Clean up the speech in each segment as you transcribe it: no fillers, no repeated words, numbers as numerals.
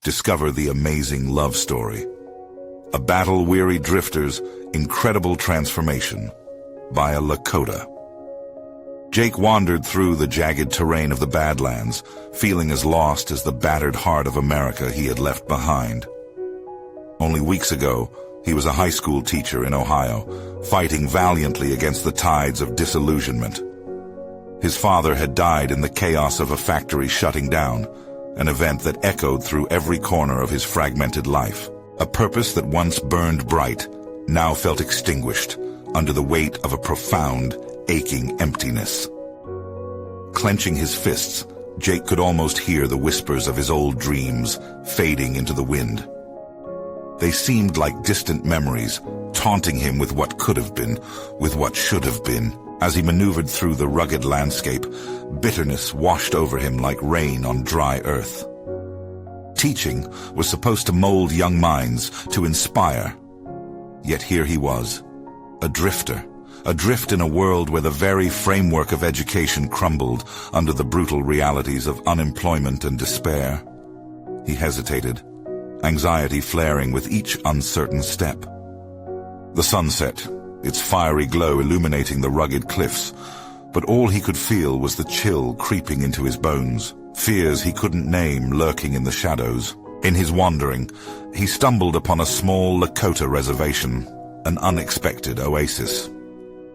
discover the amazing love story. A battle-weary drifter's incredible transformation by a Lakota. Jake wandered through the jagged terrain of the Badlands, feeling as lost as the battered heart of America he had left behind. Only weeks ago, he was a high school teacher in Ohio, fighting valiantly against the tides of disillusionment. His father had died in the chaos of a factory shutting down, an event that echoed through every corner of his fragmented life. A purpose that once burned bright now felt extinguished under the weight of a profound, aching emptiness. Clenching his fists, Jake could almost hear the whispers of his old dreams fading into the wind. They seemed like distant memories, taunting him with what could have been, with what should have been. As he maneuvered through the rugged landscape, bitterness washed over him like rain on dry earth. Teaching was supposed to mold young minds, to inspire. Yet here he was, a drifter, adrift in a world where the very framework of education crumbled under the brutal realities of unemployment and despair. He hesitated, anxiety flaring with each uncertain step. The sun set, its fiery glow illuminating the rugged cliffs, but all he could feel was the chill creeping into his bones, fears he couldn't name lurking in the shadows. In his wandering, he stumbled upon a small Lakota reservation, an unexpected oasis.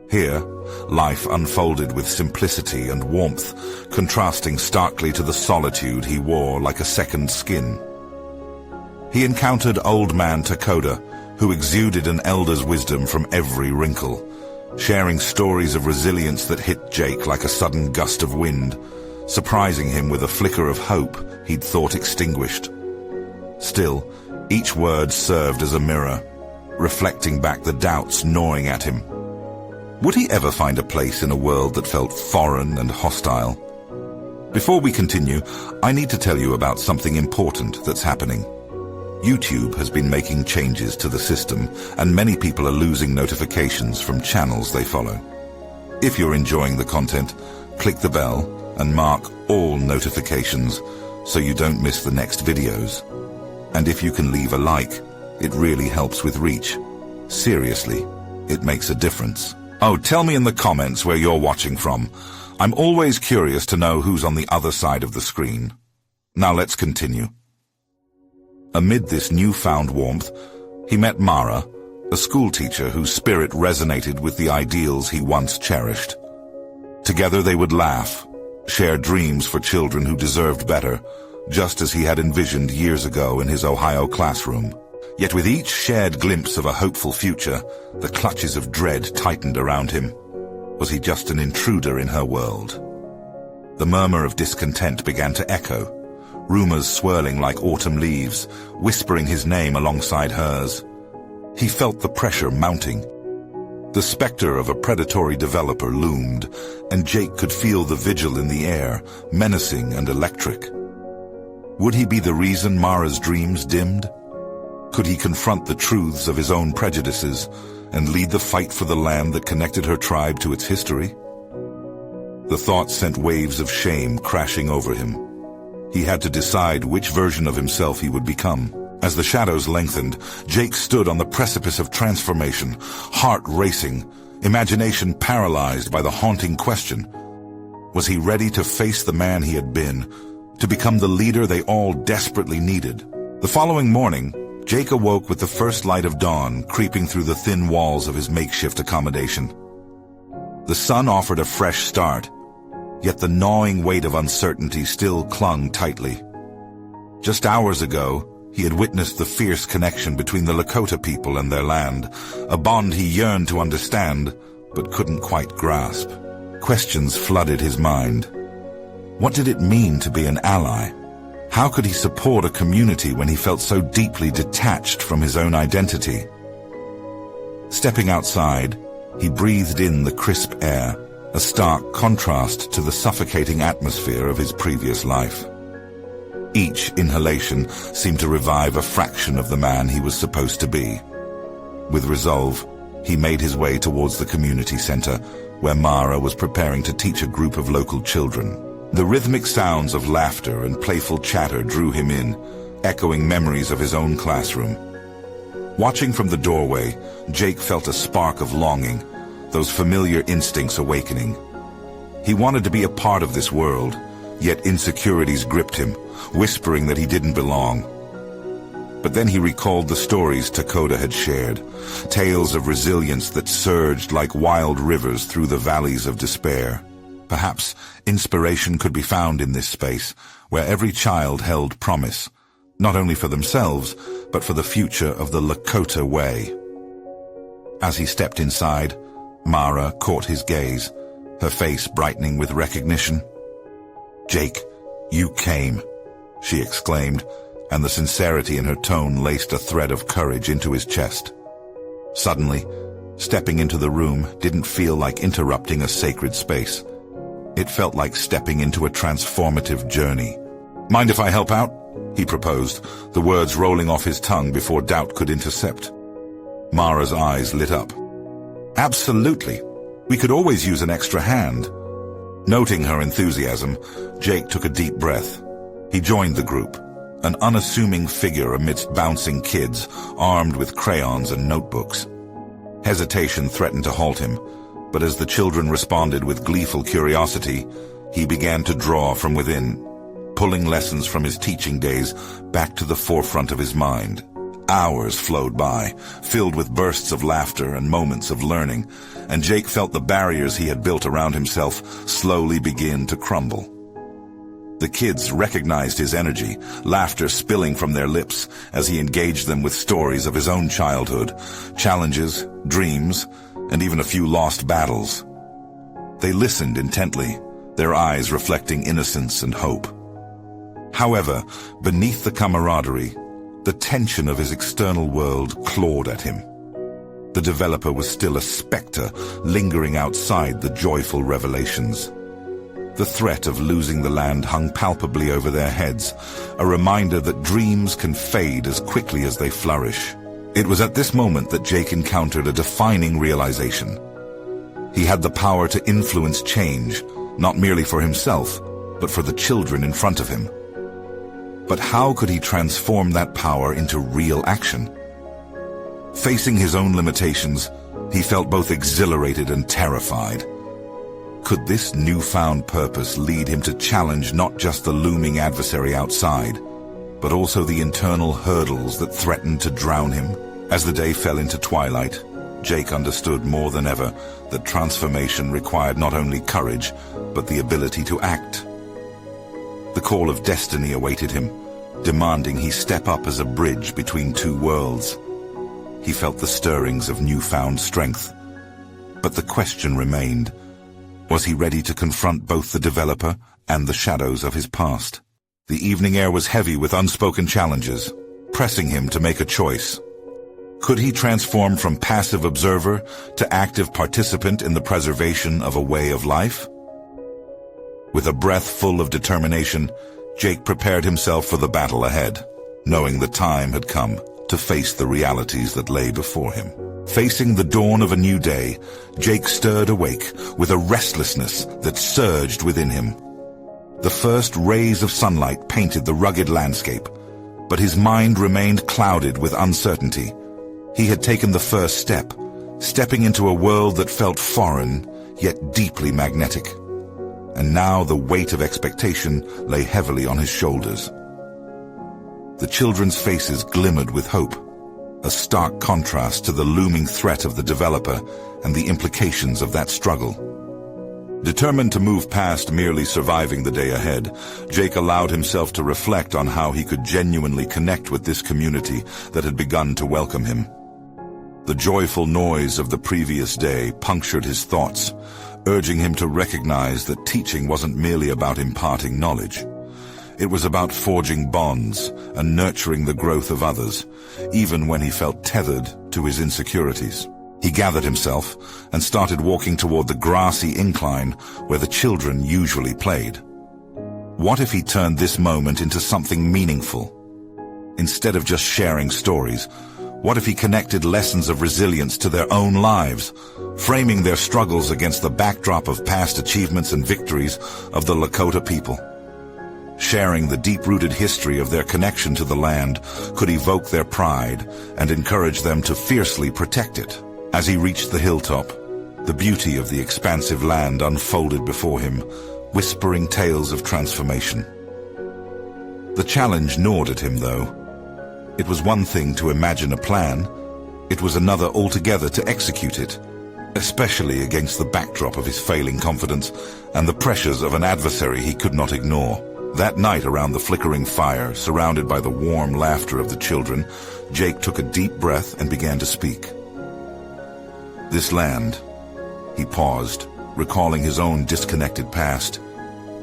Here, life unfolded with simplicity and warmth, contrasting starkly to the solitude he wore like a second skin. He encountered Old Man Lakota, who exuded an elder's wisdom from every wrinkle, sharing stories of resilience that hit Jake like a sudden gust of wind, surprising him with a flicker of hope he'd thought extinguished. Still, each word served as a mirror, reflecting back the doubts gnawing at him. Would he ever find a place in a world that felt foreign and hostile? Before we continue, I need to tell you about something important that's happening. YouTube has been making changes to the system, and many people are losing notifications from channels they follow. If you're enjoying the content, click the bell and mark all notifications so you don't miss the next videos. And if you can leave a like, it really helps with reach. Seriously, it makes a difference. Oh, tell me in the comments where you're watching from. I'm always curious to know who's on the other side of the screen. Now let's continue. Amid this newfound warmth, he met Mara, a schoolteacher whose spirit resonated with the ideals he once cherished. Together they would laugh, share dreams for children who deserved better, just as he had envisioned years ago in his Ohio classroom. Yet with each shared glimpse of a hopeful future, the clutches of dread tightened around him. Was he just an intruder in her world? The murmur of discontent began to echo, rumors swirling like autumn leaves, whispering his name alongside hers. He felt the pressure mounting. The specter of a predatory developer loomed, and Jake could feel the vigil in the air, menacing and electric. Would he be the reason Mara's dreams dimmed? Could he confront the truths of his own prejudices and lead the fight for the land that connected her tribe to its history? The thought sent waves of shame crashing over him. He had to decide which version of himself he would become. As the shadows lengthened, Jake stood on the precipice of transformation, heart racing, imagination paralyzed by the haunting question. Was he ready to face the man he had been, to become the leader they all desperately needed? The following morning, Jake awoke with the first light of dawn creeping through the thin walls of his makeshift accommodation. The sun offered a fresh start, yet the gnawing weight of uncertainty still clung tightly. Just hours ago, he had witnessed the fierce connection between the Lakota people and their land, a bond he yearned to understand, but couldn't quite grasp. Questions flooded his mind. What did it mean to be an ally? How could he support a community when he felt so deeply detached from his own identity? Stepping outside, he breathed in the crisp air, a stark contrast to the suffocating atmosphere of his previous life. Each inhalation seemed to revive a fraction of the man he was supposed to be. With resolve, he made his way towards the community center, where Mara was preparing to teach a group of local children. The rhythmic sounds of laughter and playful chatter drew him in, echoing memories of his own classroom. Watching from the doorway, Jake felt a spark of longing, those familiar instincts awakening. He wanted to be a part of this world, yet insecurities gripped him, whispering that he didn't belong. But then he recalled the stories Lakota had shared, tales of resilience that surged like wild rivers through the valleys of despair. Perhaps inspiration could be found in this space, where every child held promise, not only for themselves, but for the future of the Lakota way. As he stepped inside, Mara caught his gaze, her face brightening with recognition. "Jake, you came," she exclaimed, and the sincerity in her tone laced a thread of courage into his chest. Suddenly, stepping into the room didn't feel like interrupting a sacred space. It felt like stepping into a transformative journey. "Mind if I help out?" he proposed, the words rolling off his tongue before doubt could intercept. Mara's eyes lit up. "Absolutely. We could always use an extra hand." Noting her enthusiasm, Jake took a deep breath. He joined the group, an unassuming figure amidst bouncing kids, armed with crayons and notebooks. Hesitation threatened to halt him, but as the children responded with gleeful curiosity, he began to draw from within, pulling lessons from his teaching days back to the forefront of his mind. Hours flowed by, filled with bursts of laughter and moments of learning, and Jake felt the barriers he had built around himself slowly begin to crumble. The kids recognized his energy, laughter spilling from their lips as he engaged them with stories of his own childhood, challenges, dreams, and even a few lost battles. They listened intently, their eyes reflecting innocence and hope. However, beneath the camaraderie, the tension of his external world clawed at him. The developer was still a specter lingering outside the joyful revelations. The threat of losing the land hung palpably over their heads, a reminder that dreams can fade as quickly as they flourish. It was at this moment that Jake encountered a defining realization. He had the power to influence change, not merely for himself, but for the children in front of him. But how could he transform that power into real action? Facing his own limitations, he felt both exhilarated and terrified. Could this newfound purpose lead him to challenge not just the looming adversary outside, but also the internal hurdles that threatened to drown him? As the day fell into twilight, Jake understood more than ever that transformation required not only courage, but the ability to act. The call of destiny awaited him, demanding he step up as a bridge between two worlds. He felt the stirrings of newfound strength. But the question remained, was he ready to confront both the developer and the shadows of his past? The evening air was heavy with unspoken challenges, pressing him to make a choice. Could he transform from passive observer to active participant in the preservation of a way of life? With a breath full of determination, Jake prepared himself for the battle ahead, knowing the time had come to face the realities that lay before him. Facing the dawn of a new day, Jake stirred awake with a restlessness that surged within him. The first rays of sunlight painted the rugged landscape, but his mind remained clouded with uncertainty. He had taken the first step, stepping into a world that felt foreign, yet deeply magnetic. And now the weight of expectation lay heavily on his shoulders. The children's faces glimmered with hope, a stark contrast to the looming threat of the developer and the implications of that struggle. Determined to move past merely surviving the day ahead, Jake allowed himself to reflect on how he could genuinely connect with this community that had begun to welcome him. The joyful noise of the previous day punctured his thoughts, urging him to recognize that teaching wasn't merely about imparting knowledge. It was about forging bonds and nurturing the growth of others, even when he felt tethered to his insecurities. He gathered himself and started walking toward the grassy incline where the children usually played. What if he turned this moment into something meaningful? Instead of just sharing stories, what if he connected lessons of resilience to their own lives, framing their struggles against the backdrop of past achievements and victories of the Lakota people? Sharing the deep-rooted history of their connection to the land could evoke their pride and encourage them to fiercely protect it. As he reached the hilltop, the beauty of the expansive land unfolded before him, whispering tales of transformation. The challenge gnawed at him, though. It was one thing to imagine a plan, it was another altogether to execute it, especially against the backdrop of his failing confidence and the pressures of an adversary he could not ignore. That night, around the flickering fire, surrounded by the warm laughter of the children, Jake took a deep breath and began to speak. This land, he paused, recalling his own disconnected past.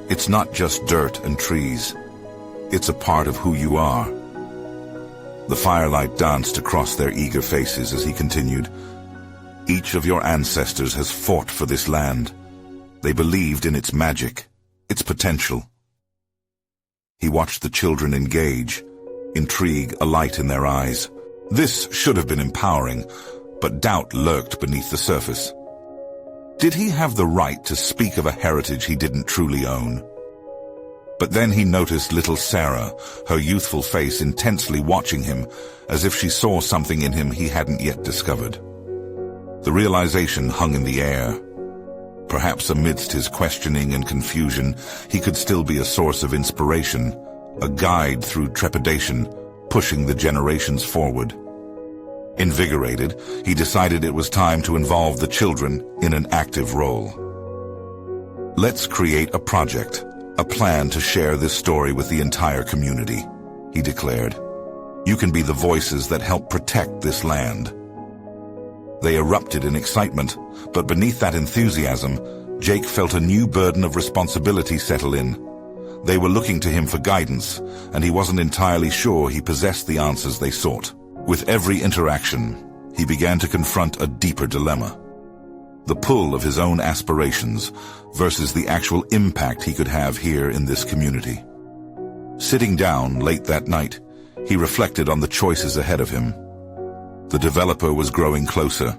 It's not just dirt and trees. It's a part of who you are. The firelight danced across their eager faces as he continued. Each of your ancestors has fought for this land. They believed in its magic, its potential. He watched the children engage, intrigue alight in their eyes. This should have been empowering, but doubt lurked beneath the surface. Did he have the right to speak of a heritage he didn't truly own? But then he noticed little Sarah, her youthful face intensely watching him, as if she saw something in him he hadn't yet discovered. The realization hung in the air. Perhaps amidst his questioning and confusion, he could still be a source of inspiration, a guide through trepidation, pushing the generations forward. Invigorated, he decided it was time to involve the children in an active role. Let's create a project, a plan to share this story with the entire community, he declared. You can be the voices that help protect this land. They erupted in excitement, but beneath that enthusiasm, Jake felt a new burden of responsibility settle in. They were looking to him for guidance, and he wasn't entirely sure he possessed the answers they sought. With every interaction, he began to confront a deeper dilemma. The pull of his own aspirations versus the actual impact he could have here in this community. Sitting down late that night, he reflected on the choices ahead of him. The developer was growing closer,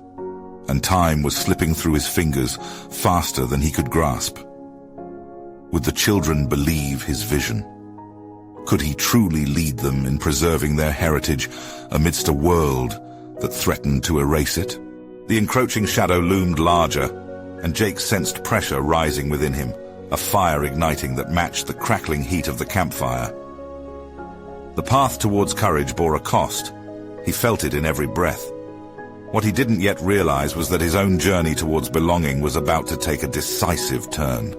and time was slipping through his fingers faster than he could grasp. Would the children believe his vision? Could he truly lead them in preserving their heritage amidst a world that threatened to erase it? The encroaching shadow loomed larger, and Jake sensed pressure rising within him, a fire igniting that matched the crackling heat of the campfire. The path towards courage bore a cost. He felt it in every breath. What he didn't yet realize was that his own journey towards belonging was about to take a decisive turn.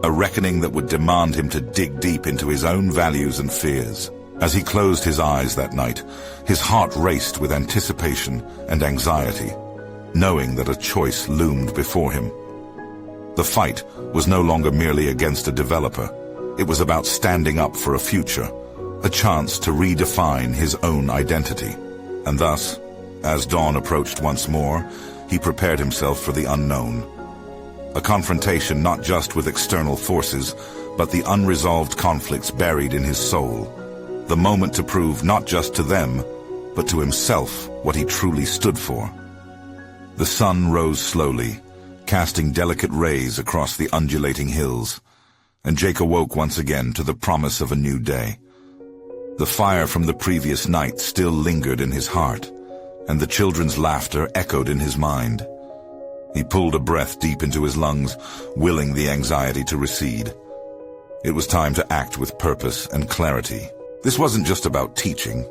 A reckoning that would demand him to dig deep into his own values and fears. As he closed his eyes that night, his heart raced with anticipation and anxiety, knowing that a choice loomed before him. The fight was no longer merely against a developer. It was about standing up for a future, a chance to redefine his own identity. And thus, as dawn approached once more, he prepared himself for the unknown. A confrontation not just with external forces, but the unresolved conflicts buried in his soul. The moment to prove not just to them, but to himself what he truly stood for. The sun rose slowly, casting delicate rays across the undulating hills, and Jake awoke once again to the promise of a new day. The fire from the previous night still lingered in his heart, and the children's laughter echoed in his mind. He pulled a breath deep into his lungs, willing the anxiety to recede. It was time to act with purpose and clarity. This wasn't just about teaching.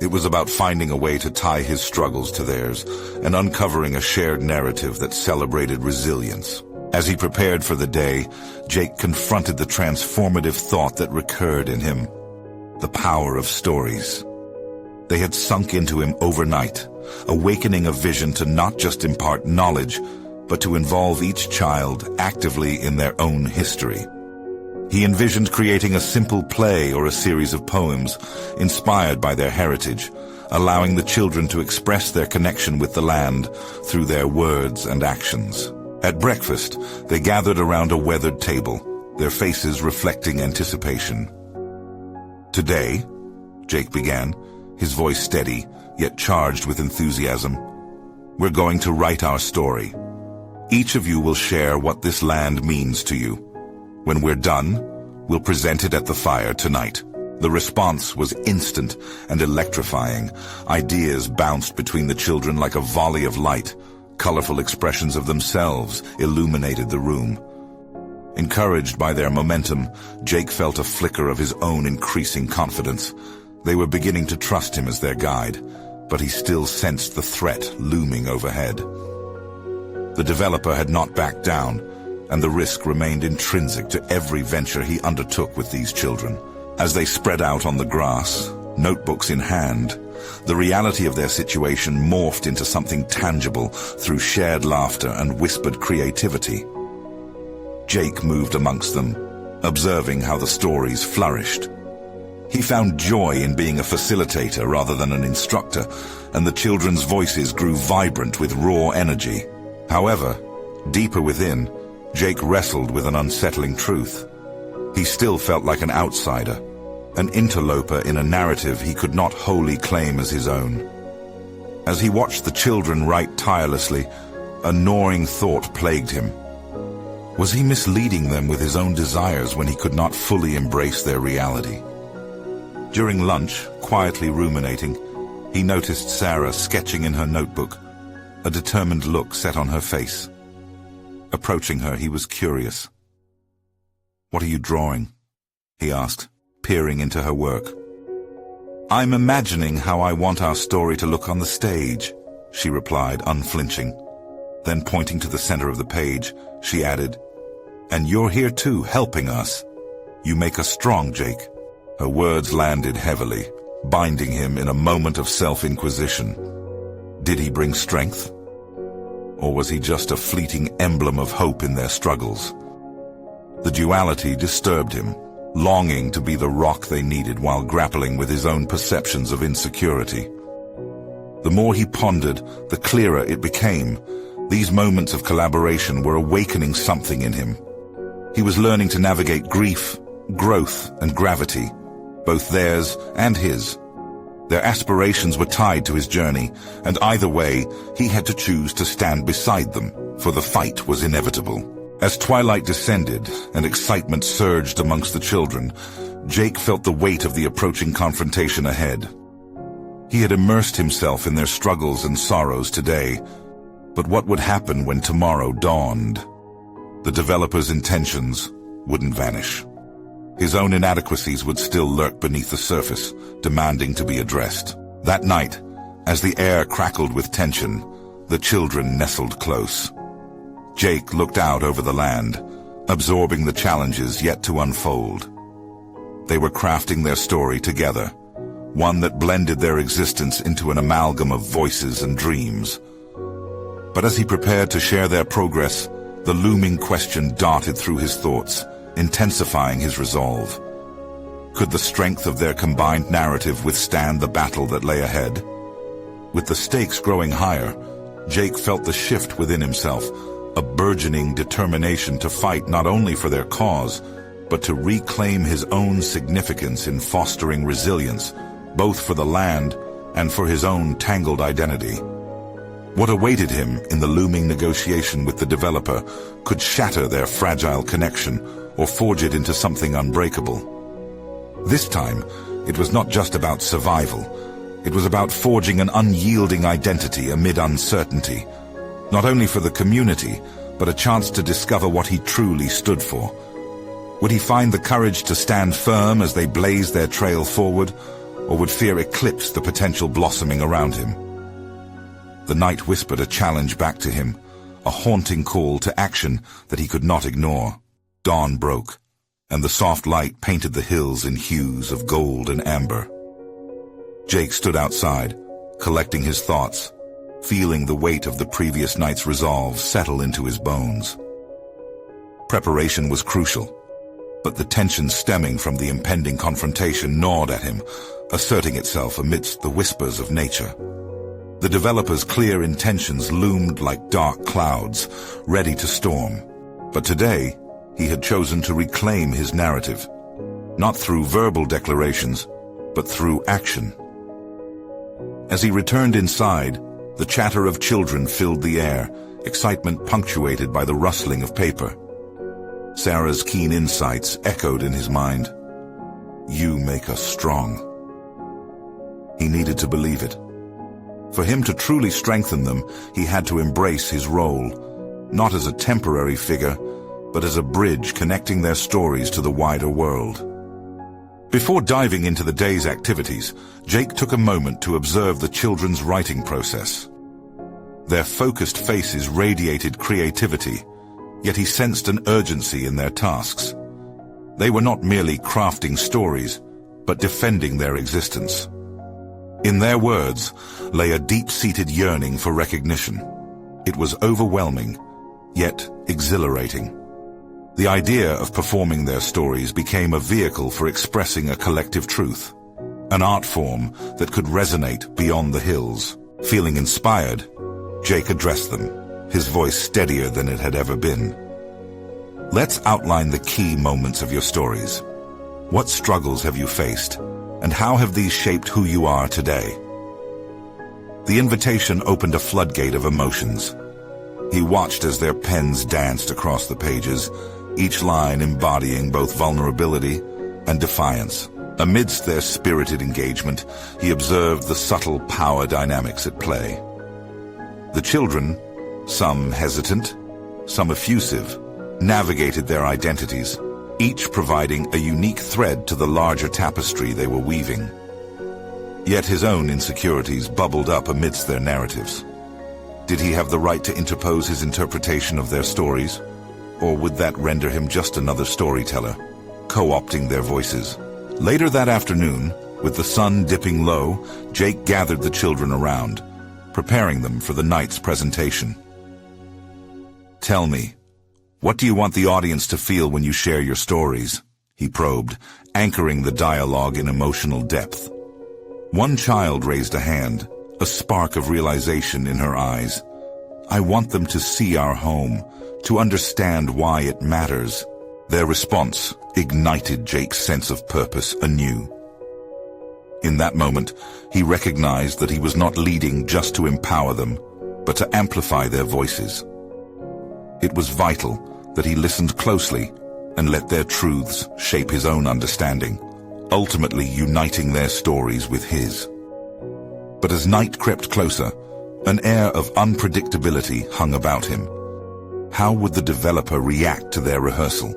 It was about finding a way to tie his struggles to theirs and uncovering a shared narrative that celebrated resilience. As he prepared for the day, Jake confronted the transformative thought that recurred in him. The power of stories. They had sunk into him overnight, awakening a vision to not just impart knowledge, but to involve each child actively in their own history. He envisioned creating a simple play or a series of poems inspired by their heritage, allowing the children to express their connection with the land through their words and actions. At breakfast, they gathered around a weathered table, their faces reflecting anticipation. Today, Jake began, his voice steady, yet charged with enthusiasm. We're going to write our story. Each of you will share what this land means to you. When we're done, We'll present it at the fire tonight." The response was instant and electrifying. Ideas bounced between the children like a volley of light. Colorful expressions of themselves illuminated the room. Encouraged by their momentum, Jake felt a flicker of his own increasing confidence. They were beginning to trust him as their guide, but he still sensed the threat looming overhead. The developer had not backed down, and the risk remained intrinsic to every venture he undertook with these children. As they spread out on the grass, notebooks in hand, the reality of their situation morphed into something tangible through shared laughter and whispered creativity. Jake moved amongst them, observing how the stories flourished. He found joy in being a facilitator rather than an instructor, and the children's voices grew vibrant with raw energy. However, deeper within, Jake wrestled with an unsettling truth. He still felt like an outsider, an interloper in a narrative he could not wholly claim as his own. As he watched the children write tirelessly, a gnawing thought plagued him. Was he misleading them with his own desires when he could not fully embrace their reality? During lunch, quietly ruminating, he noticed Sarah sketching in her notebook, a determined look set on her face. Approaching her, he was curious. "What are you drawing?" he asked, peering into her work. "I'm imagining how I want our story to look on the stage," she replied, unflinching. Then pointing to the center of the page, she added, "And you're here too, helping us. You make us strong, Jake." Her words landed heavily, binding him in a moment of self-inquisition. Did he bring strength? Or was he just a fleeting emblem of hope in their struggles? The duality disturbed him, longing to be the rock they needed while grappling with his own perceptions of insecurity. The more he pondered, the clearer it became. These moments of collaboration were awakening something in him. He was learning to navigate grief, growth, and gravity, both theirs and his. Their aspirations were tied to his journey, and either way, he had to choose to stand beside them, for the fight was inevitable. As twilight descended and excitement surged amongst the children, Jake felt the weight of the approaching confrontation ahead. He had immersed himself in their struggles and sorrows today, but what would happen when tomorrow dawned? The developer's intentions wouldn't vanish. His own inadequacies would still lurk beneath the surface, demanding to be addressed. That night, as the air crackled with tension, the children nestled close. Jake looked out over the land, absorbing the challenges yet to unfold. They were crafting their story together, one that blended their existence into an amalgam of voices and dreams. But as he prepared to share their progress, the looming question darted through his thoughts, intensifying his resolve. Could the strength of their combined narrative withstand the battle that lay ahead? With the stakes growing higher, Jake felt the shift within himself, a burgeoning determination to fight not only for their cause, but to reclaim his own significance in fostering resilience, both for the land and for his own tangled identity. What awaited him in the looming negotiation with the developer could shatter their fragile connection or forge it into something unbreakable. This time, it was not just about survival. It was about forging an unyielding identity amid uncertainty, not only for the community, but a chance to discover what he truly stood for. Would he find the courage to stand firm as they blazed their trail forward, or would fear eclipse the potential blossoming around him? The night whispered a challenge back to him, a haunting call to action that he could not ignore. Dawn broke, and the soft light painted the hills in hues of gold and amber. Jake stood outside, collecting his thoughts, feeling the weight of the previous night's resolve settle into his bones. Preparation was crucial, but the tension stemming from the impending confrontation gnawed at him, asserting itself amidst the whispers of nature. The developer's clear intentions loomed like dark clouds, ready to storm. But today, he had chosen to reclaim his narrative, not through verbal declarations, but through action. As he returned inside, the chatter of children filled the air, excitement punctuated by the rustling of paper. Sarah's keen insights echoed in his mind. "You make us strong." He needed to believe it. For him to truly strengthen them, he had to embrace his role, not as a temporary figure, but as a bridge connecting their stories to the wider world. Before diving into the day's activities, Jake took a moment to observe the children's writing process. Their focused faces radiated creativity, yet he sensed an urgency in their tasks. They were not merely crafting stories, but defending their existence. In their words lay a deep-seated yearning for recognition. It was overwhelming, yet exhilarating. The idea of performing their stories became a vehicle for expressing a collective truth, an art form that could resonate beyond the hills. Feeling inspired, Jake addressed them, his voice steadier than it had ever been. "Let's outline the key moments of your stories. What struggles have you faced, and how have these shaped who you are today?" The invitation opened a floodgate of emotions. He watched as their pens danced across the pages, each line embodying both vulnerability and defiance. Amidst their spirited engagement, he observed the subtle power dynamics at play. The children, some hesitant, some effusive, navigated their identities, each providing a unique thread to the larger tapestry they were weaving. Yet his own insecurities bubbled up amidst their narratives. Did he have the right to interpose his interpretation of their stories? Or would that render him just another storyteller, co-opting their voices? Later that afternoon, with the sun dipping low, Jake gathered the children around, preparing them for the night's presentation. "Tell me, what do you want the audience to feel when you share your stories?" he probed, anchoring the dialogue in emotional depth. One child raised a hand, a spark of realization in her eyes. "I want them to see our home, to understand why it matters." Their response ignited Jake's sense of purpose anew. In that moment, he recognized that he was not leading just to empower them, but to amplify their voices. It was vital that he listened closely and let their truths shape his own understanding, ultimately uniting their stories with his. But as night crept closer, an air of unpredictability hung about him. How would the developer react to their rehearsal?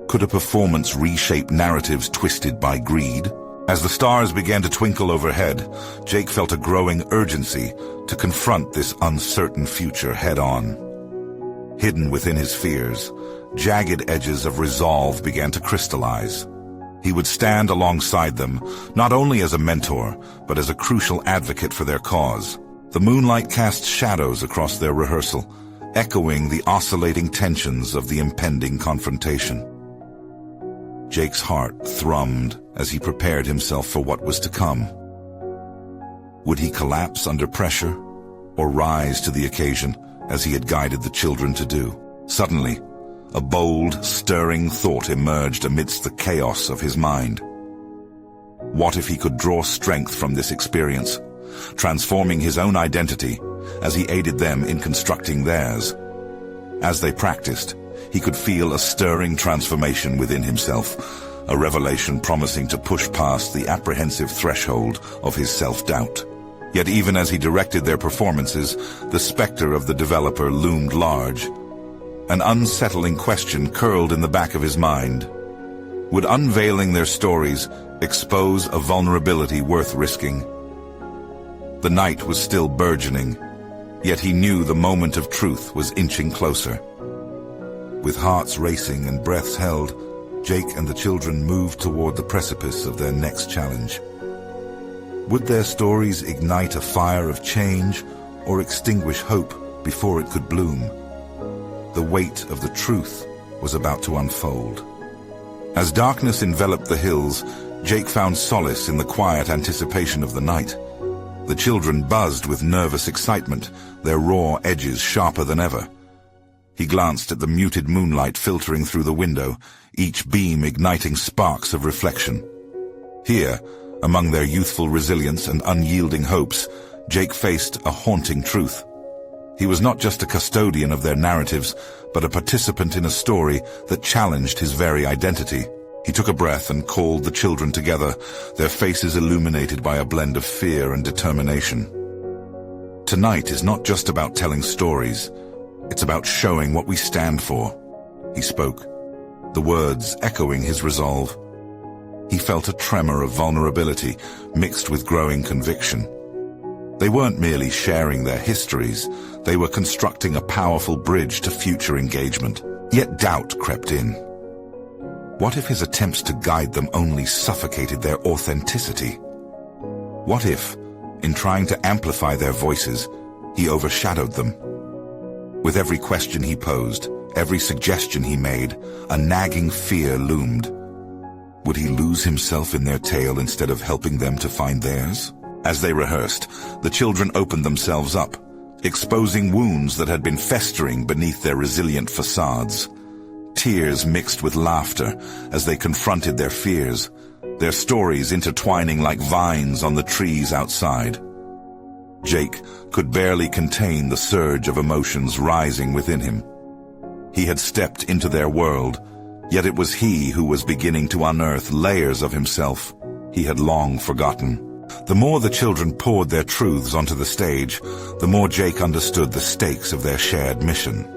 Could a performance reshape narratives twisted by greed? As the stars began to twinkle overhead, Jake felt a growing urgency to confront this uncertain future head-on. Hidden within his fears, jagged edges of resolve began to crystallize. He would stand alongside them, not only as a mentor, but as a crucial advocate for their cause. The moonlight cast shadows across their rehearsal, echoing the oscillating tensions of the impending confrontation. Jake's heart thrummed as he prepared himself for what was to come. Would he collapse under pressure, or rise to the occasion as he had guided the children to do? Suddenly, a bold, stirring thought emerged amidst the chaos of his mind. What if he could draw strength from this experience, transforming his own identity as he aided them in constructing theirs? As they practiced, he could feel a stirring transformation within himself, a revelation promising to push past the apprehensive threshold of his self-doubt. Yet even as he directed their performances, the specter of the developer loomed large. An unsettling question curled in the back of his mind. Would unveiling their stories expose a vulnerability worth risking? The night was still burgeoning, yet he knew the moment of truth was inching closer. With hearts racing and breaths held, Jake and the children moved toward the precipice of their next challenge. Would their stories ignite a fire of change or extinguish hope before it could bloom? The weight of the truth was about to unfold. As darkness enveloped the hills, Jake found solace in the quiet anticipation of the night. The children buzzed with nervous excitement, their raw edges sharper than ever. He glanced at the muted moonlight filtering through the window, each beam igniting sparks of reflection. Here, among their youthful resilience and unyielding hopes, Jake faced a haunting truth. He was not just a custodian of their narratives, but a participant in a story that challenged his very identity. He took a breath and called the children together, their faces illuminated by a blend of fear and determination. Tonight is not just about telling stories, it's about showing what we stand for. He spoke, the words echoing his resolve. He felt a tremor of vulnerability mixed with growing conviction. They weren't merely sharing their histories, they were constructing a powerful bridge to future engagement. Yet doubt crept in. What if his attempts to guide them only suffocated their authenticity? What if, in trying to amplify their voices, he overshadowed them? With every question he posed, every suggestion he made, a nagging fear loomed. Would he lose himself in their tale instead of helping them to find theirs? As they rehearsed, the children opened themselves up, exposing wounds that had been festering beneath their resilient facades. Tears mixed with laughter as they confronted their fears, their stories intertwining like vines on the trees outside. Jake could barely contain the surge of emotions rising within him. He had stepped into their world, yet it was he who was beginning to unearth layers of himself he had long forgotten. The more the children poured their truths onto the stage, the more Jake understood the stakes of their shared mission.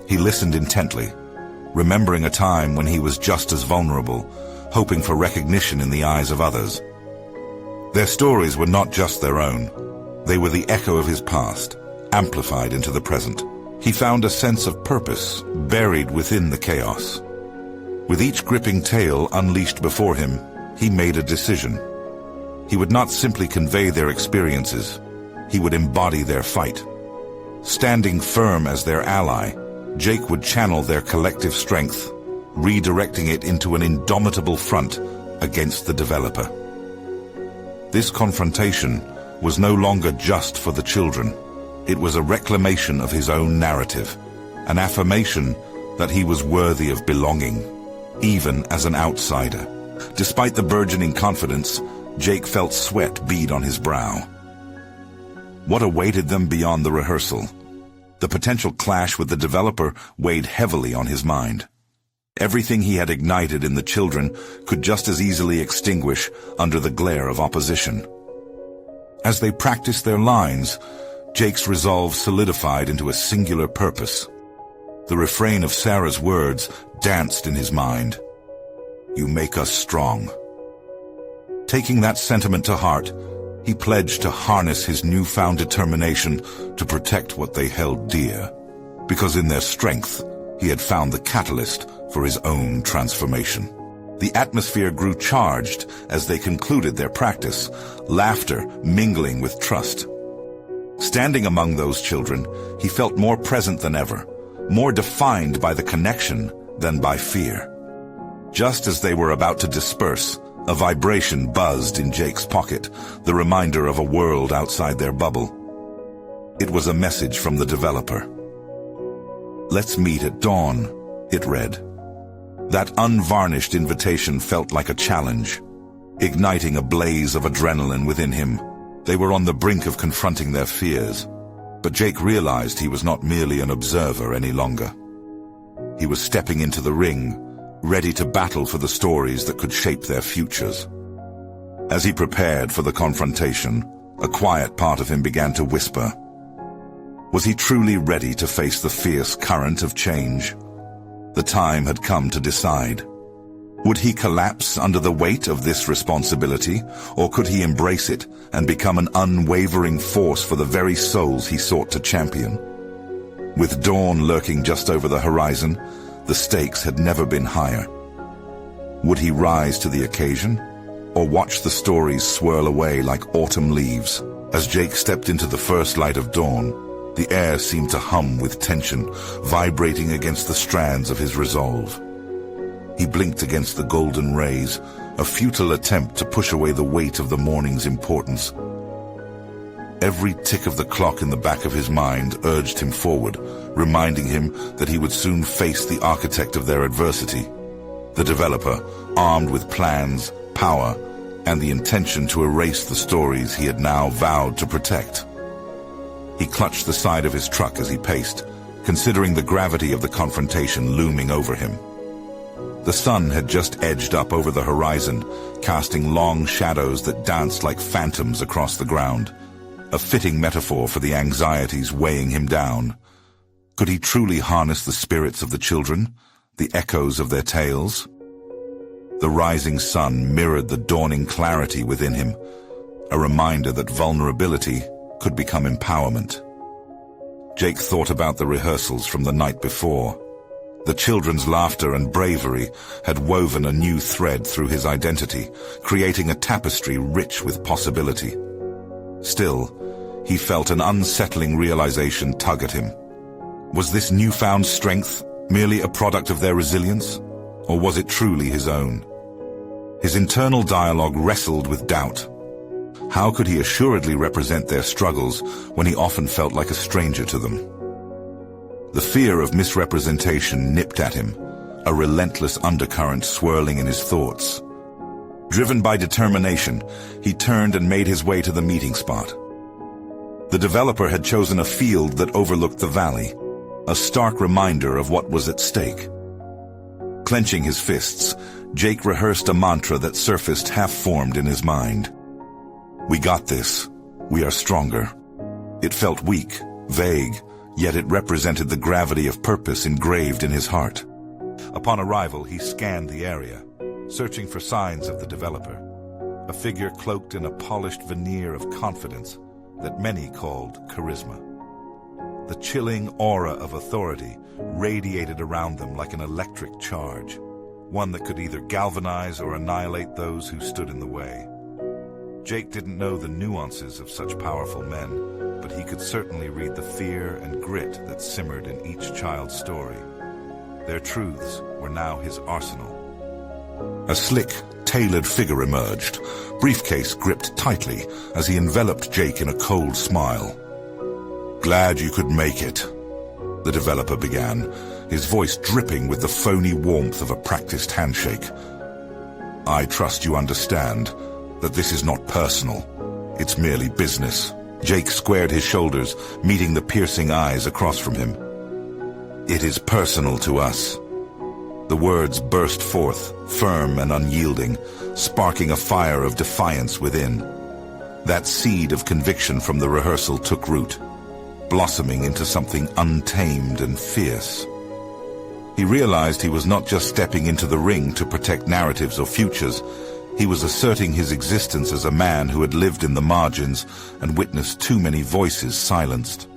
He listened intently, remembering a time when he was just as vulnerable, hoping for recognition in the eyes of others. Their stories were not just their own. They were the echo of his past, amplified into the present. He found a sense of purpose buried within the chaos. With each gripping tale unleashed before him, he made a decision. He would not simply convey their experiences, he would embody their fight. Standing firm as their ally, Jake would channel their collective strength, redirecting it into an indomitable front against the developer. This confrontation was no longer just for the children. It was a reclamation of his own narrative, an affirmation that he was worthy of belonging, even as an outsider. Despite the burgeoning confidence, Jake felt sweat bead on his brow. What awaited them beyond the rehearsal? The potential clash with the developer weighed heavily on his mind. Everything he had ignited in the children could just as easily extinguish under the glare of opposition. As they practiced their lines, Jake's resolve solidified into a singular purpose. The refrain of Sarah's words danced in his mind. "You make us strong." Taking that sentiment to heart, he pledged to harness his newfound determination to protect what they held dear, because in their strength, he had found the catalyst for his own transformation. The atmosphere grew charged as they concluded their practice, laughter mingling with trust. Standing among those children, he felt more present than ever, more defined by the connection than by fear. Just as they were about to disperse, a vibration buzzed in Jake's pocket, the reminder of a world outside their bubble. It was a message from the developer. "Let's meet at dawn," it read. That unvarnished invitation felt like a challenge, igniting a blaze of adrenaline within him. They were on the brink of confronting their fears, but Jake realized he was not merely an observer any longer. He was stepping into the ring, ready to battle for the stories that could shape their futures. As he prepared for the confrontation, a quiet part of him began to whisper. Was he truly ready to face the fierce current of change? The time had come to decide. Would he collapse under the weight of this responsibility, or could he embrace it and become an unwavering force for the very souls he sought to champion? With dawn lurking just over the horizon, the stakes had never been higher. Would he rise to the occasion, or watch the stories swirl away like autumn leaves? As Jake stepped into the first light of dawn, the air seemed to hum with tension, vibrating against the strands of his resolve. He blinked against the golden rays, a futile attempt to push away the weight of the morning's importance. Every tick of the clock in the back of his mind urged him forward, reminding him that he would soon face the architect of their adversity, the developer, armed with plans, power, and the intention to erase the stories he had now vowed to protect. He clutched the side of his truck as he paced, considering the gravity of the confrontation looming over him. The sun had just edged up over the horizon, casting long shadows that danced like phantoms across the ground, a fitting metaphor for the anxieties weighing him down. Could he truly harness the spirits of the children, the echoes of their tales? The rising sun mirrored the dawning clarity within him, a reminder that vulnerability could become empowerment. Jake thought about the rehearsals from the night before. The children's laughter and bravery had woven a new thread through his identity, creating a tapestry rich with possibility. Still, he felt an unsettling realization tug at him. Was this newfound strength merely a product of their resilience, or was it truly his own? His internal dialogue wrestled with doubt. How could he assuredly represent their struggles when he often felt like a stranger to them? The fear of misrepresentation nipped at him, a relentless undercurrent swirling in his thoughts. Driven by determination, he turned and made his way to the meeting spot. The developer had chosen a field that overlooked the valley, a stark reminder of what was at stake. Clenching his fists, Jake rehearsed a mantra that surfaced half-formed in his mind. "We got this. We are stronger." It felt weak, vague, yet it represented the gravity of purpose engraved in his heart. Upon arrival, he scanned the area, searching for signs of the developer, a figure cloaked in a polished veneer of confidence that many called charisma. The chilling aura of authority radiated around them like an electric charge, one that could either galvanize or annihilate those who stood in the way. Jake didn't know the nuances of such powerful men, but he could certainly read the fear and grit that simmered in each child's story. Their truths were now his arsenal. A slick, tailored figure emerged, briefcase gripped tightly as he enveloped Jake in a cold smile. "Glad you could make it," the developer began, his voice dripping with the phony warmth of a practiced handshake. "I trust you understand that this is not personal. It's merely business." Jake squared his shoulders, meeting the piercing eyes across from him. "It is personal to us." The words burst forth, firm and unyielding, sparking a fire of defiance within. That seed of conviction from the rehearsal took root, blossoming into something untamed and fierce. He realized he was not just stepping into the ring to protect narratives or futures. He was asserting his existence as a man who had lived in the margins and witnessed too many voices silenced.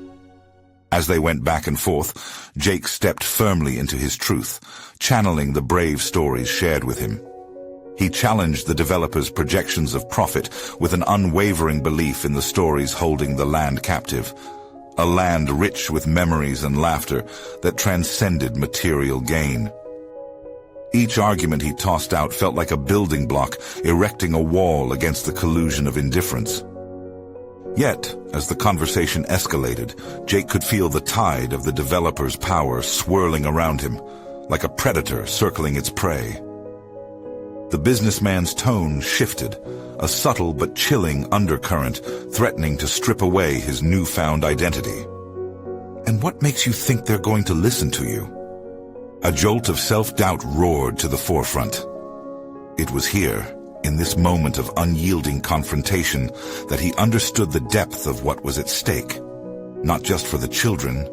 As they went back and forth, Jake stepped firmly into his truth, channeling the brave stories shared with him. He challenged the developer's projections of profit with an unwavering belief in the stories holding the land captive, a land rich with memories and laughter that transcended material gain. Each argument he tossed out felt like a building block, erecting a wall against the collusion of indifference. Yet, as the conversation escalated, Jake could feel the tide of the developer's power swirling around him, like a predator circling its prey. The businessman's tone shifted, a subtle but chilling undercurrent threatening to strip away his newfound identity. "And what makes you think they're going to listen to you?" A jolt of self-doubt roared to the forefront. It was here, in this moment of unyielding confrontation, that he understood the depth of what was at stake, not just for the children,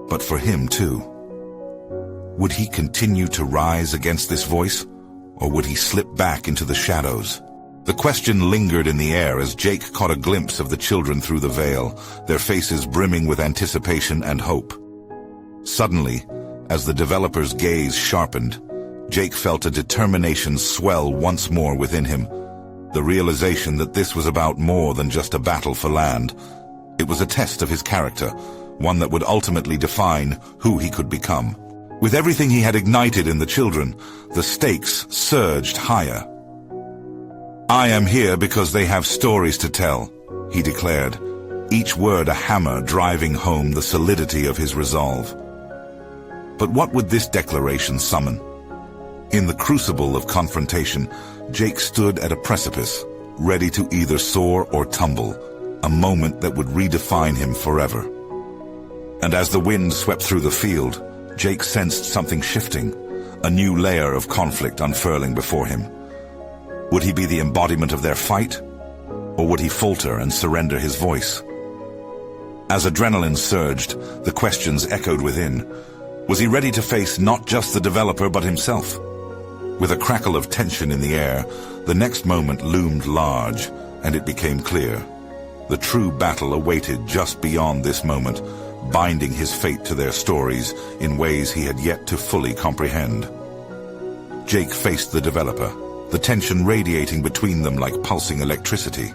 but for him too. Would he continue to rise against this voice, or would he slip back into the shadows? The question lingered in the air as Jake caught a glimpse of the children through the veil, their faces brimming with anticipation and hope. Suddenly, as the developer's gaze sharpened, Jake felt a determination swell once more within him, the realization that this was about more than just a battle for land. It was a test of his character, one that would ultimately define who he could become. With everything he had ignited in the children, the stakes surged higher. "I am here because they have stories to tell," he declared, each word a hammer driving home the solidity of his resolve. But what would this declaration summon? In the crucible of confrontation, Jake stood at a precipice, ready to either soar or tumble, a moment that would redefine him forever. And as the wind swept through the field, Jake sensed something shifting, a new layer of conflict unfurling before him. Would he be the embodiment of their fight, or would he falter and surrender his voice? As adrenaline surged, the questions echoed within. Was he ready to face not just the developer but himself? With a crackle of tension in the air, the next moment loomed large, and it became clear. The true battle awaited just beyond this moment, binding his fate to their stories in ways he had yet to fully comprehend. Jake faced the developer, the tension radiating between them like pulsing electricity.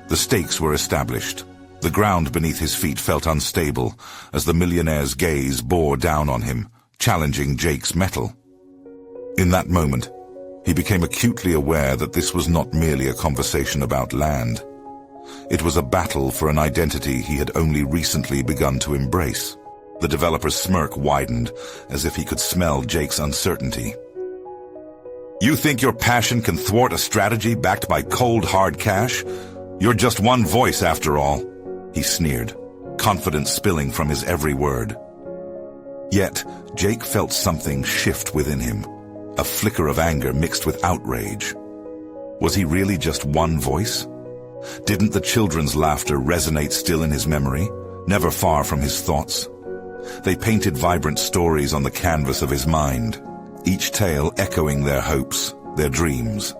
The stakes were established. The ground beneath his feet felt unstable as the millionaire's gaze bore down on him, challenging Jake's mettle. In that moment, he became acutely aware that this was not merely a conversation about land. It was a battle for an identity he had only recently begun to embrace. The developer's smirk widened, as if he could smell Jake's uncertainty. You think your passion can thwart a strategy backed by cold, hard cash? You're just one voice, after all, he sneered, confidence spilling from his every word. Yet, Jake felt something shift within him, a flicker of anger mixed with outrage. Was he really just one voice? Didn't the children's laughter resonate still in his memory, never far from his thoughts? They painted vibrant stories on the canvas of his mind, each tale echoing their hopes, their dreams.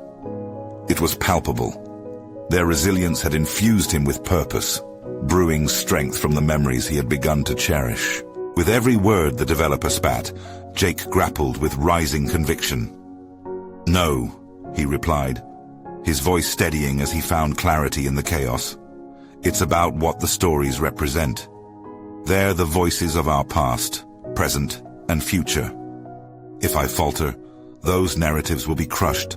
It was palpable. Their resilience had infused him with purpose, brewing strength from the memories he had begun to cherish. With every word the developer spat, Jake grappled with rising conviction. No, he replied, his voice steadying as he found clarity in the chaos. It's about what the stories represent. They're the voices of our past, present, and future. If I falter, those narratives will be crushed,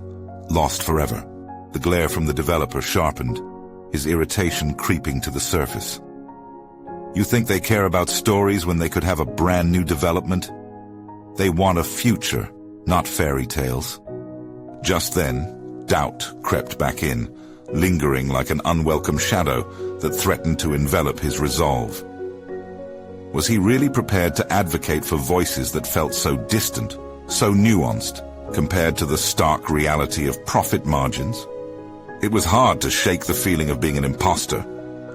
lost forever. The glare from the developer sharpened, his irritation creeping to the surface. You think they care about stories when they could have a brand new development? They want a future, not fairy tales. Just then, doubt crept back in, lingering like an unwelcome shadow that threatened to envelop his resolve. Was he really prepared to advocate for voices that felt so distant, so nuanced, compared to the stark reality of profit margins? It was hard to shake the feeling of being an imposter,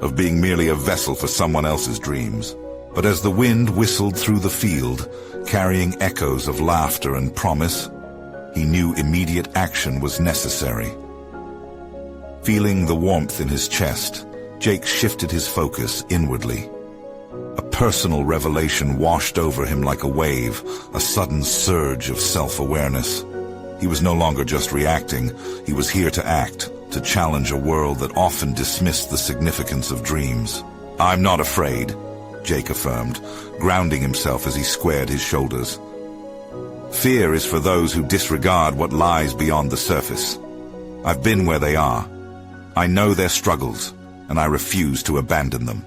of being merely a vessel for someone else's dreams. But as the wind whistled through the field, carrying echoes of laughter and promise, he knew immediate action was necessary. Feeling the warmth in his chest, Jake shifted his focus inwardly. A personal revelation washed over him like a wave, a sudden surge of self-awareness. He was no longer just reacting, he was here to act, to challenge a world that often dismissed the significance of dreams. I'm not afraid, Jake affirmed, grounding himself as he squared his shoulders. Fear is for those who disregard what lies beyond the surface. I've been where they are. I know their struggles, and I refuse to abandon them.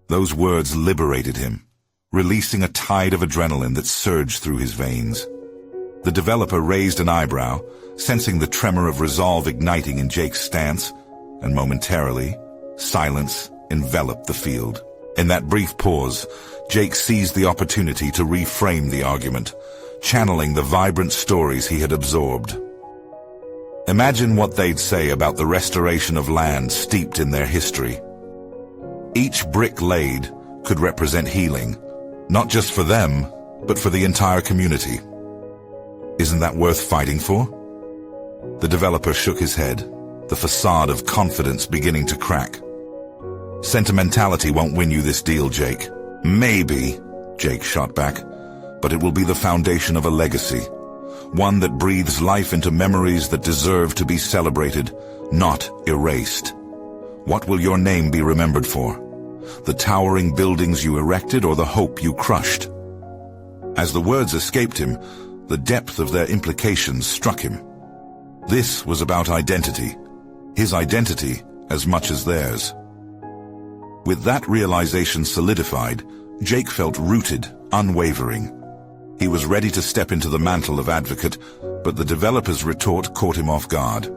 Those words liberated him, releasing a tide of adrenaline that surged through his veins. The developer raised an eyebrow, sensing the tremor of resolve igniting in Jake's stance, and momentarily, silence enveloped the field. In that brief pause, Jake seized the opportunity to reframe the argument, channeling the vibrant stories he had absorbed. Imagine what they'd say about the restoration of land steeped in their history. Each brick laid could represent healing, not just for them, but for the entire community. Isn't that worth fighting for? The developer shook his head, the facade of confidence beginning to crack. Sentimentality won't win you this deal, Jake. Maybe, Jake shot back, but it will be the foundation of a legacy, one that breathes life into memories that deserve to be celebrated, not erased. What will your name be remembered for? The towering buildings you erected or the hope you crushed? As the words escaped him, the depth of their implications struck him. This was about identity, his identity as much as theirs. With that realization solidified, Jake felt rooted, unwavering. He was ready to step into the mantle of advocate, but the developer's retort caught him off guard.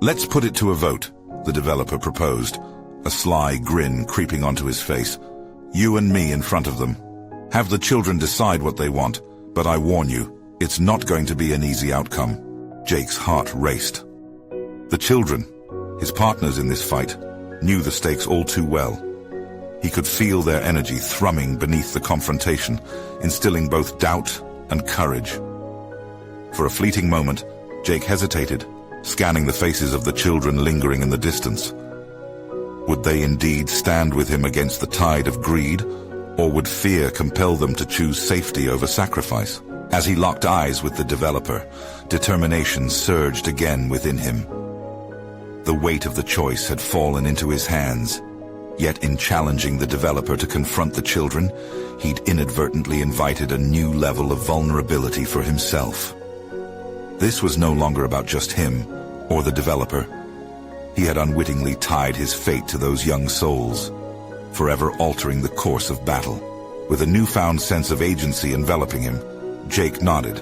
Let's put it to a vote. the developer proposed, a sly grin creeping onto his face. "You and me in front of them. Have the children decide what they want, but I warn you, it's not going to be an easy outcome." Jake's heart raced. The children, his partners in this fight, knew the stakes all too well. He could feel their energy thrumming beneath the confrontation, instilling both doubt and courage. For a fleeting moment, Jake hesitated, scanning the faces of the children lingering in the distance. Would they indeed stand with him against the tide of greed, or would fear compel them to choose safety over sacrifice? As he locked eyes with the developer, determination surged again within him. The weight of the choice had fallen into his hands, yet in challenging the developer to confront the children, he'd inadvertently invited a new level of vulnerability for himself. This was no longer about just him, or the developer. He had unwittingly tied his fate to those young souls, forever altering the course of battle. With a newfound sense of agency enveloping him, Jake nodded.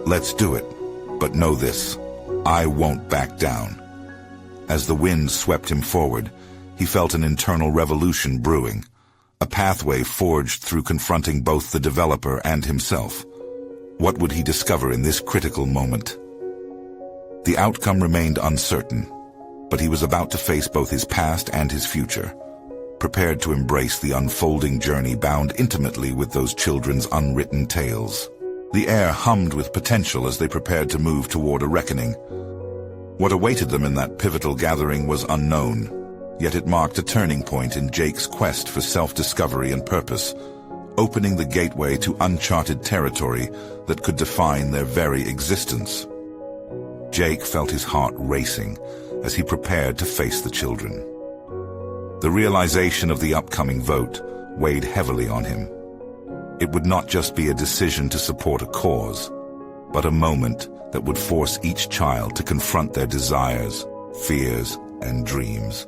"Let's do it. But know this, I won't back down." As the wind swept him forward, he felt an internal revolution brewing, a pathway forged through confronting both the developer and himself. What would he discover in this critical moment? The outcome remained uncertain, but he was about to face both his past and his future, prepared to embrace the unfolding journey bound intimately with those children's unwritten tales. The air hummed with potential as they prepared to move toward a reckoning. What awaited them in that pivotal gathering was unknown, yet it marked a turning point in Jake's quest for self-discovery and purpose, opening the gateway to uncharted territory that could define their very existence. Jake felt his heart racing as he prepared to face the children. The realization of the upcoming vote weighed heavily on him. It would not just be a decision to support a cause, but a moment that would force each child to confront their desires, fears, and dreams.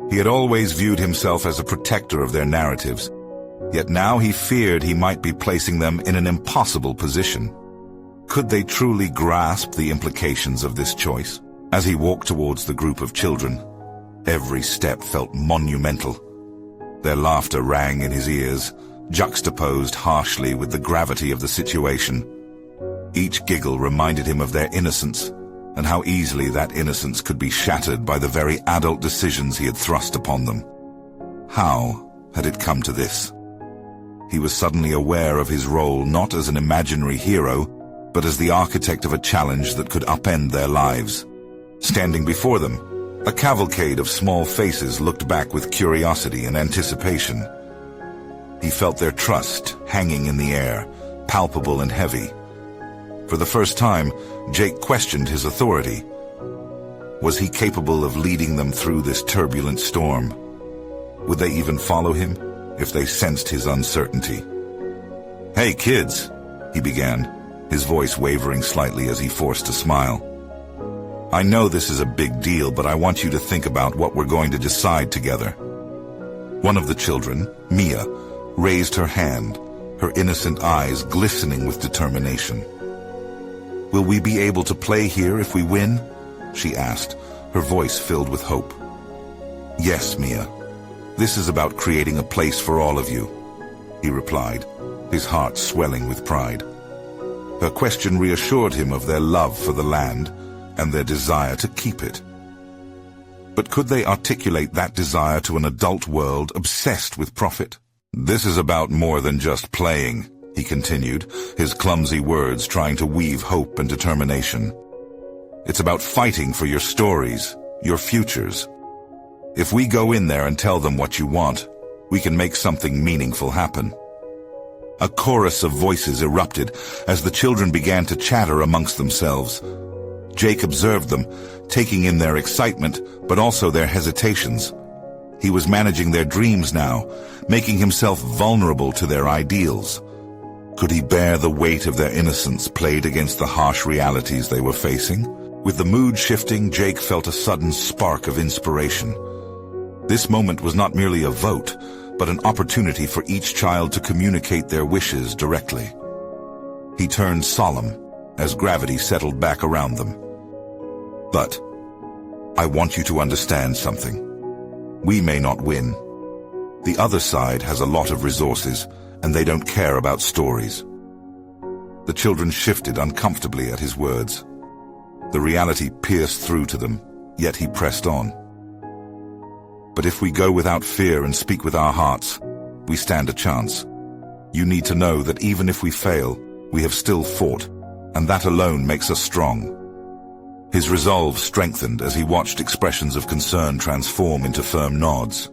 He had always viewed himself as a protector of their narratives, yet now he feared he might be placing them in an impossible position. Could they truly grasp the implications of this choice? As he walked towards the group of children, every step felt monumental. Their laughter rang in his ears, juxtaposed harshly with the gravity of the situation. Each giggle reminded him of their innocence, and how easily that innocence could be shattered by the very adult decisions he had thrust upon them. How had it come to this? He was suddenly aware of his role not as an imaginary hero, but as the architect of a challenge that could upend their lives. Standing before them, a cavalcade of small faces looked back with curiosity and anticipation. He felt their trust hanging in the air, palpable and heavy. For the first time, Jake questioned his authority. Was he capable of leading them through this turbulent storm? Would they even follow him if they sensed his uncertainty? "Hey, kids," he began, his voice wavering slightly as he forced a smile. "I know this is a big deal, but I want you to think about what we're going to decide together." One of the children, Mia, raised her hand, her innocent eyes glistening with determination. "Will we be able to play here if we win?" she asked, her voice filled with hope. "Yes, Mia. This is about creating a place for all of you," he replied, his heart swelling with pride. Her question reassured him of their love for the land and their desire to keep it. But could they articulate that desire to an adult world obsessed with profit? "This is about more than just playing," he continued, his clumsy words trying to weave hope and determination. "It's about fighting for your stories, your futures. If we go in there and tell them what you want, we can make something meaningful happen." A chorus of voices erupted as the children began to chatter amongst themselves. Jake observed them, taking in their excitement, but also their hesitations. He was managing their dreams now, making himself vulnerable to their ideals. Could he bear the weight of their innocence played against the harsh realities they were facing? With the mood shifting, Jake felt a sudden spark of inspiration. This moment was not merely a vote, but an opportunity for each child to communicate their wishes directly. He turned solemn as gravity settled back around them. "But I want you to understand something. We may not win. The other side has a lot of resources, and they don't care about stories. The children shifted uncomfortably at his words. The reality pierced through to them, yet he pressed on. But if we go without fear and speak with our hearts, we stand a chance. You need to know that even if we fail, we have still fought, and that alone makes us strong. His resolve strengthened as he watched expressions of concern transform into firm nods.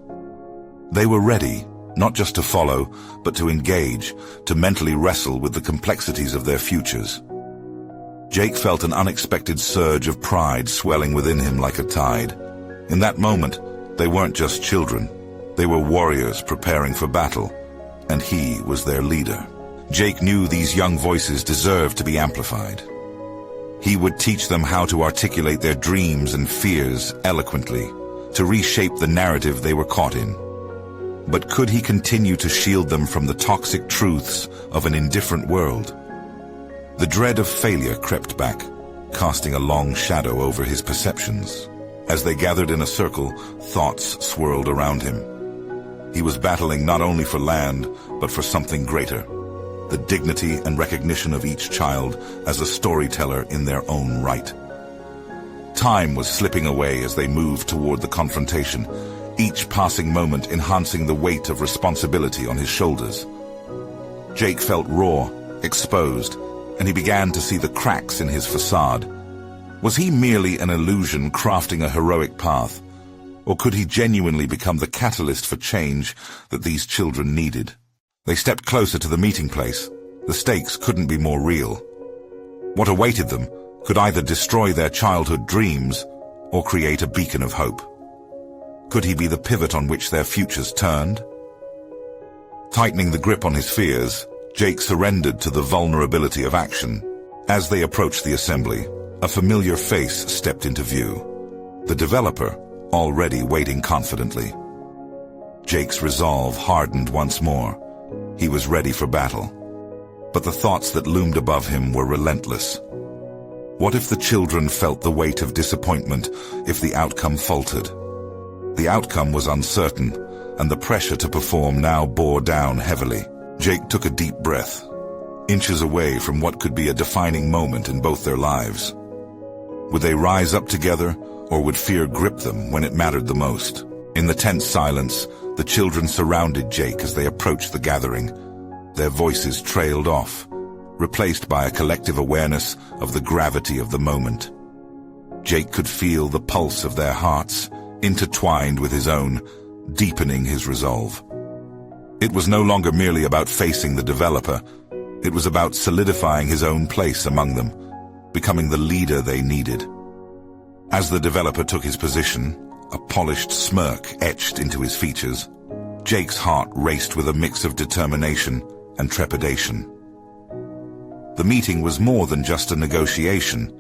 They were ready, not just to follow, but to engage, to mentally wrestle with the complexities of their futures. Jake felt an unexpected surge of pride swelling within him like a tide. In that moment, they weren't just children. They were warriors preparing for battle, and he was their leader. Jake knew these young voices deserved to be amplified. He would teach them how to articulate their dreams and fears eloquently, to reshape the narrative they were caught in. But could he continue to shield them from the toxic truths of an indifferent world? The dread of failure crept back, casting a long shadow over his perceptions. As they gathered in a circle, thoughts swirled around him. He was battling not only for land, but for something greater. The dignity and recognition of each child as a storyteller in their own right. Time was slipping away as they moved toward the confrontation, each passing moment enhancing the weight of responsibility on his shoulders. Jake felt raw, exposed, and he began to see the cracks in his facade. Was he merely an illusion crafting a heroic path, or could he genuinely become the catalyst for change that these children needed? They stepped closer to the meeting place. The stakes couldn't be more real. What awaited them could either destroy their childhood dreams or create a beacon of hope. Could he be the pivot on which their futures turned? Tightening the grip on his fears, Jake surrendered to the vulnerability of action. As they approached the assembly, a familiar face stepped into view. The developer, already waiting confidently. Jake's resolve hardened once more. He was ready for battle. But the thoughts that loomed above him were relentless. What if the children felt the weight of disappointment if the outcome faltered? The outcome was uncertain, and the pressure to perform now bore down heavily. Jake took a deep breath, inches away from what could be a defining moment in both their lives. Would they rise up together, or would fear grip them when it mattered the most? In the tense silence, the children surrounded Jake as they approached the gathering. Their voices trailed off, replaced by a collective awareness of the gravity of the moment. Jake could feel the pulse of their hearts, intertwined with his own, deepening his resolve. It was no longer merely about facing the developer. It was about solidifying his own place among them, becoming the leader they needed. As the developer took his position, a polished smirk etched into his features. Jake's heart raced with a mix of determination and trepidation. The meeting was more than just a negotiation.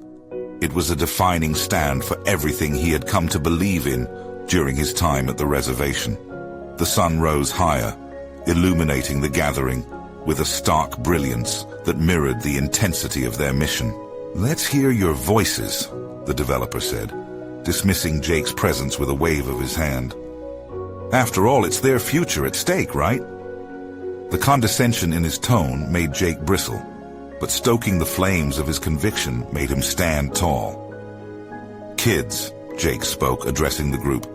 It was a defining stand for everything he had come to believe in during his time at the reservation. The sun rose higher, illuminating the gathering with a stark brilliance that mirrored the intensity of their mission. "Let's hear your voices," the developer said, dismissing Jake's presence with a wave of his hand. After all, it's their future at stake, right? The condescension in his tone made Jake bristle, but stoking the flames of his conviction made him stand tall. "Kids," Jake spoke, addressing the group,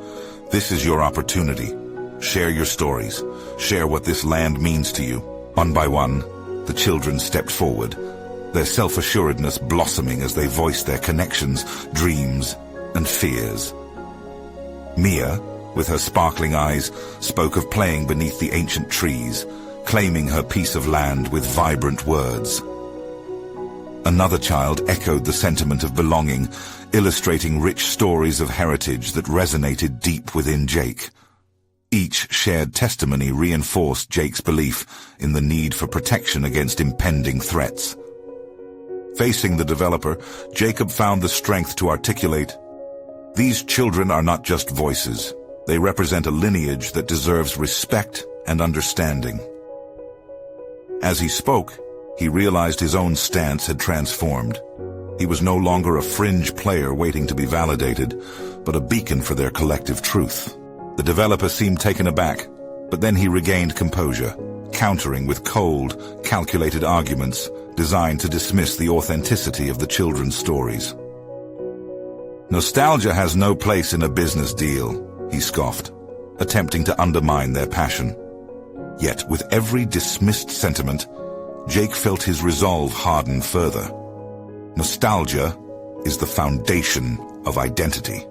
"this is your opportunity. Share your stories. Share what this land means to you." One by one, the children stepped forward, their self-assuredness blossoming as they voiced their connections, dreams, and fears. Mia, with her sparkling eyes, spoke of playing beneath the ancient trees, claiming her piece of land with vibrant words. Another child echoed the sentiment of belonging, illustrating rich stories of heritage that resonated deep within Jake. Each shared testimony reinforced Jake's belief in the need for protection against impending threats. Facing the developer, Jacob found the strength to articulate, "These children are not just voices. They represent a lineage that deserves respect and understanding." As he spoke, he realized his own stance had transformed. He was no longer a fringe player waiting to be validated, but a beacon for their collective truth. The developer seemed taken aback, but then he regained composure, countering with cold, calculated arguments designed to dismiss the authenticity of the children's stories. "Nostalgia has no place in a business deal," he scoffed, attempting to undermine their passion. Yet, with every dismissed sentiment, Jake felt his resolve harden further. Nostalgia is the foundation of identity.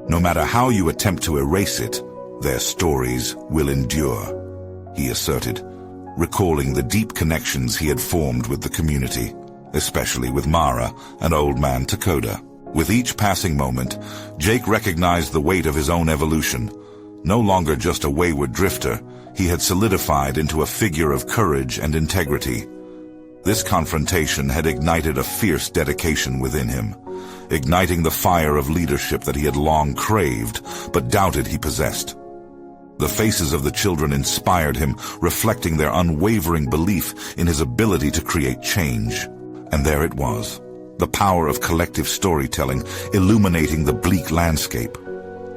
No matter how you attempt to erase it, their stories will endure, he asserted, recalling the deep connections he had formed with the community, especially with Mara and Old Man Lakota. With each passing moment, Jake recognized the weight of his own evolution. No longer just a wayward drifter, he had solidified into a figure of courage and integrity. This confrontation had ignited a fierce dedication within him, igniting the fire of leadership that he had long craved, but doubted he possessed. The faces of the children inspired him, reflecting their unwavering belief in his ability to create change. And there it was, the power of collective storytelling illuminating the bleak landscape,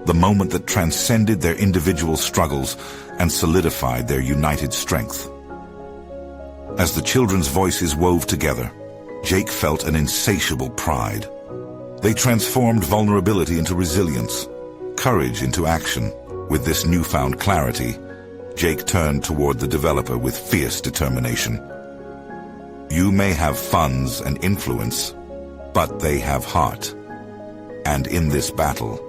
the moment that transcended their individual struggles and solidified their united strength. As the children's voices wove together, Jake felt an insatiable pride. They transformed vulnerability into resilience, courage into action. With this newfound clarity, Jake turned toward the developer with fierce determination. "You may have funds and influence, but they have heart. And in this battle,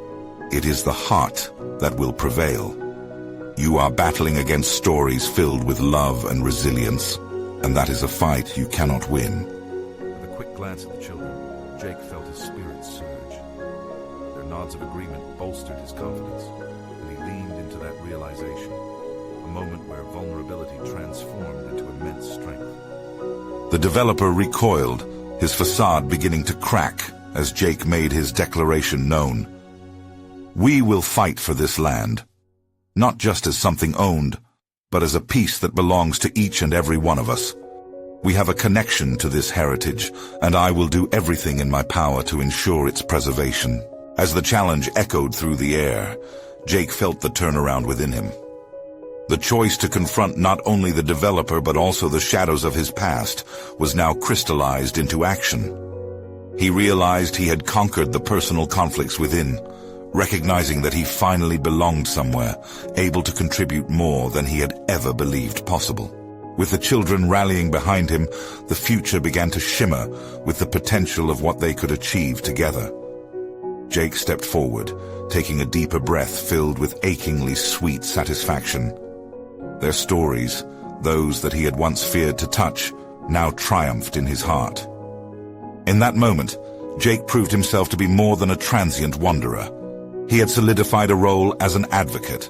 it is the heart that will prevail. You are battling against stories filled with love and resilience, and that is a fight you cannot win." With a quick glance at the children, Jake felt his spirit surge. Their nods of agreement bolstered his confidence, and he leaned into that realization, a moment where vulnerability transformed into immense strength. The developer recoiled, his facade beginning to crack as Jake made his declaration known. "We will fight for this land, not just as something owned, but as a piece that belongs to each and every one of us. We have a connection to this heritage, and I will do everything in my power to ensure its preservation." As the challenge echoed through the air, Jake felt the turnaround within him. The choice to confront not only the developer but also the shadows of his past was now crystallized into action. He realized he had conquered the personal conflicts within, recognizing that he finally belonged somewhere, able to contribute more than he had ever believed possible. With the children rallying behind him, the future began to shimmer with the potential of what they could achieve together. Jake stepped forward, taking a deeper breath filled with achingly sweet satisfaction. Their stories, those that he had once feared to touch, now triumphed in his heart. In that moment, Jake proved himself to be more than a transient wanderer. He had solidified a role as an advocate.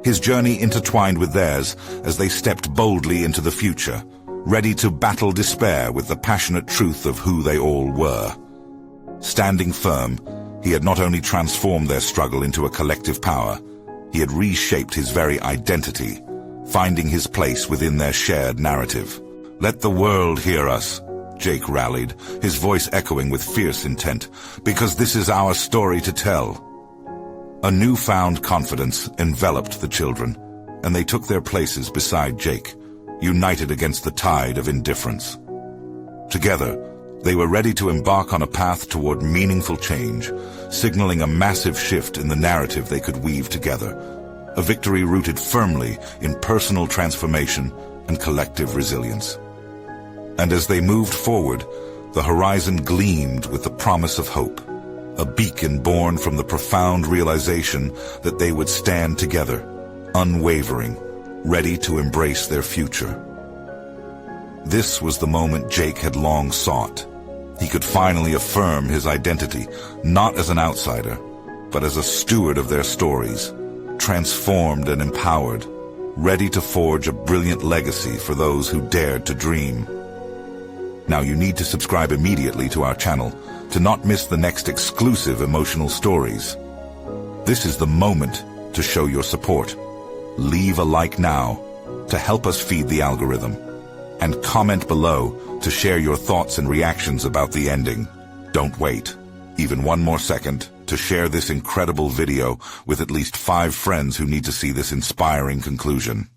His journey intertwined with theirs as they stepped boldly into the future, ready to battle despair with the passionate truth of who they all were. Standing firm, he had not only transformed their struggle into a collective power, he had reshaped his very identity, finding his place within their shared narrative. "Let the world hear us," Jake rallied, his voice echoing with fierce intent, "because this is our story to tell." A newfound confidence enveloped the children, and they took their places beside Jake, united against the tide of indifference. Together, they were ready to embark on a path toward meaningful change, signaling a massive shift in the narrative they could weave together, a victory rooted firmly in personal transformation and collective resilience. And as they moved forward, the horizon gleamed with the promise of hope, a beacon born from the profound realization that they would stand together, unwavering, ready to embrace their future. This was the moment Jake had long sought. He could finally affirm his identity, not as an outsider, but as a steward of their stories, transformed and empowered, ready to forge a brilliant legacy for those who dared to dream. Now you need to subscribe immediately to our channel to not miss the next exclusive emotional stories. This is the moment to show your support. Leave a like now to help us feed the algorithm, and comment below to share your thoughts and reactions about the ending. Don't wait, even one more second, to share this incredible video with at least 5 friends who need to see this inspiring conclusion.